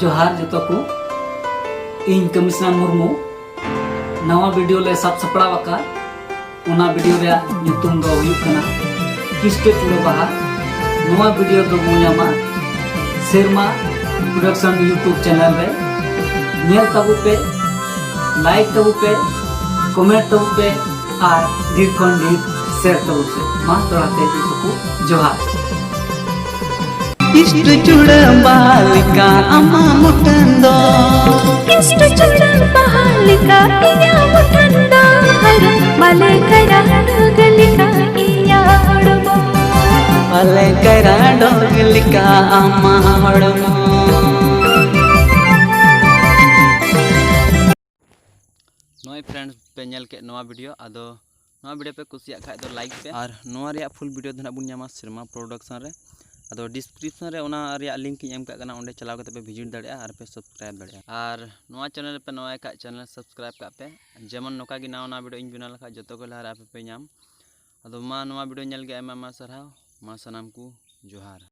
जोहार जतो को इन कमिश्नर मुर्मू नवा वीडियो ले सब सपड़ा बका उना वीडियो रे ᱧᱩᱛᱩᱢ दो हुई कना किसके चुड़ो बहा नवा वीडियो दो मुयामा शेरमा प्रोडक्शन यूट्यूब चैनल रे नेल तबु पे लाइक तबु पे कमेंट तबु पे और ढेर खन ढेर शेयर तबु पे मा तोराते को जोहार इष्ट चुड़ा बालिका अम्मा मुटंदो इष्ट चुड़ा बालिका इया मुटंदो हर मले करा डोगलिका इया हड़मो मले करा डोगलिका अम्मा हड़मो। नॉय फ्रेंड्स पे नेल के नवा वीडियो आदो नवा वीडियो पे कुसिया खाय तो लाइक पे और नवा रिया फुल वीडियो धना बुन ᱧᱟᱢᱟ शर्मा प्रोडक्शन रे आदो डिस्क्रिप्शन रे ओना रिया लिंक एम का कना ओंडे चलाव कते पे विजिट दाड़िया और पे सब्सक्राइब दाड़िया और नवा चैनल पे नवा का चैनल सब्सक्राइब का पे जेमन नोका गी नवा वीडियो इन बनाल लखा जतो को लहरा पे ᱧᱟᱢ आदो मा नवा वीडियो नेल के एम सरहाव मा सनाम को जोहार।